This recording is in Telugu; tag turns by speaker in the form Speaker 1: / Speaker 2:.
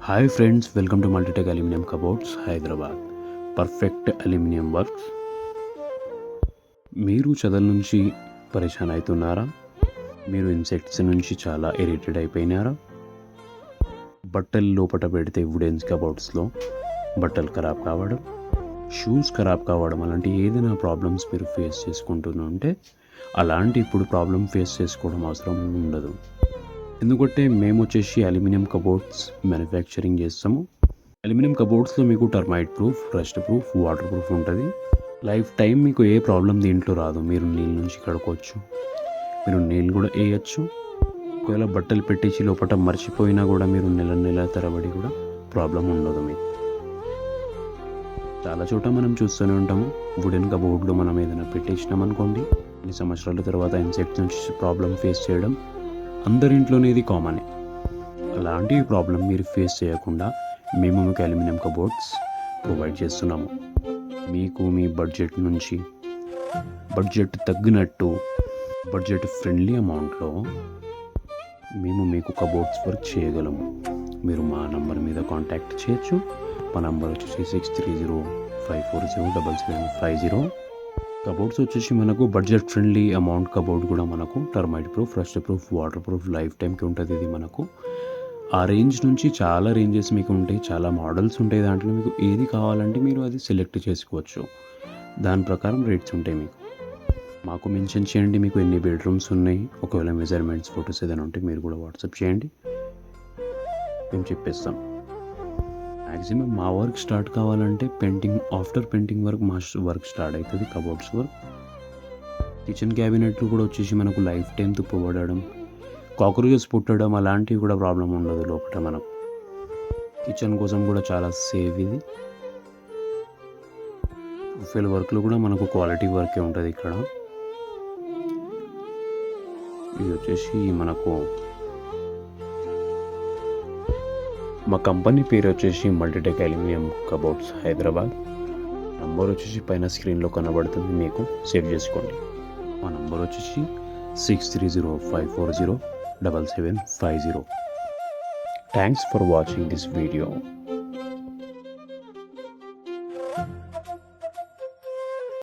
Speaker 1: Hi friends, welcome to Multitech aluminium cupboards Hyderabad. Perfect aluminium works. మీరు చదల నుంచి పరేషాన్ అవుతున్నారా? మీరు ఇన్సెక్ట్స్ నుంచి చాలా ఇరిటేట్ అయిపోయినారా? బట్టలు లోపల పెడితే వుడెన్స్ కబోర్డ్స్లో బట్టలు ఖరాబ్ కావడం, షూస్ ఖరాబ్ కావడం అలాంటి ఏదైనా ప్రాబ్లమ్స్ మీరు ఫేస్ చేసుకుంటుంటే అలాంటి ఇప్పుడు ప్రాబ్లం ఫేస్ చేసుకోవడం అవసరం ఉండదు. ఎందుకంటే మేము వచ్చేసి అల్యూమినియం కబోర్డ్స్ మ్యానుఫ్యాక్చరింగ్ చేస్తాము. అల్యూమినియం కబోర్డ్స్లో మీకు termite proof, rust proof, water proof ఉంటుంది. లైఫ్ టైం మీకు ఏ ప్రాబ్లం దీంట్లో రాదు. మీరు నీళ్ళ నుంచి కడుక్కోవచ్చు, మీరు నీళ్ళు కూడా వేయచ్చు. ఒకవేళ బట్టలు పెట్టేసి లోపల మర్చిపోయినా కూడా మీరు నెల తరబడి కూడా ప్రాబ్లం ఉండదు. మీకు చాలా చోట మనం చూస్తూనే ఉంటాము, వుడెన్ కబోర్డ్లో మనం ఏదైనా పెట్టేసినాం అనుకోండి, కొన్ని సంవత్సరాల తర్వాత ఇన్సెక్ట్స్ నుంచి ప్రాబ్లం ఫేస్ చేయడం అందరింట్లోనే ఇది కామనే. అలాంటి ప్రాబ్లం మీరు ఫేస్ చేయకుండా మేము మీకు అల్యూమినియం కబోర్డ్స్ ప్రొవైడ్ చేస్తున్నాము. మీకు మీ బడ్జెట్ నుంచి బడ్జెట్ తగ్గినట్టు బడ్జెట్ ఫ్రెండ్లీ అమౌంట్లో మేము మీకు కబోర్డ్స్ వర్క్ చేయగలము. మీరు మా నంబర్ మీద కాంటాక్ట్ చేయొచ్చు. మా నంబర్ వచ్చేసి 6305407750. కబోర్డ్స్ వచ్చేసి మనకు బడ్జెట్ ఫ్రెండ్లీ అమౌంట్ కబోర్డ్ కూడా మనకు termite proof, rust proof, water proof life టైంకి ఉంటుంది. ఇది మనకు ఆ రేంజ్ నుంచి చాలా రేంజెస్ మీకు ఉంటాయి, చాలా మోడల్స్ ఉంటాయి. దాంట్లో మీకు ఏది కావాలంటే మీరు అది సెలెక్ట్ చేసుకోవచ్చు. దాని ప్రకారం రేట్స్ ఉంటాయి. మీకు మాకు మెన్షన్ చేయండి మీకు ఎన్ని బెడ్రూమ్స్ ఉన్నాయి. ఒకవేళ మెజర్మెంట్స్, ఫొటోస్ ఏదైనా ఉంటే మీరు కూడా వాట్సాప్ చేయండి, మేము చెప్పేస్తాం. మ్యాక్సిమం మా వర్క్ స్టార్ట్ కావాలంటే ఆఫ్టర్ పెయింటింగ్ వర్క్ మా వర్క్ స్టార్ట్ అవుతుంది. కబోర్డ్స్ వర్క్, కిచెన్ క్యాబినెట్లు కూడా వచ్చేసి మనకు లైఫ్ టైం తుప్పబడడం, కాక్రోచెస్ పుట్టడం అలాంటివి కూడా ప్రాబ్లం ఉండదు లోపల. మనకు కిచెన్ కోసం కూడా చాలా సేఫ్ ఇది. ప్రొఫైల్ వర్క్లో కూడా మనకు క్వాలిటీ వర్కే ఉంటుంది. ఇక్కడ ఇది వచ్చేసి మనకు మా కంపెనీ పేరు వచ్చేసి Multitech aluminium cupboards Hyderabad. Number వచ్చేసి పైన స్క్రీన్లో కనబడుతుంది, మీకు సేవ్ చేసుకోండి. మా నంబర్ వచ్చేసి 6305407750. Thanks for watching this video.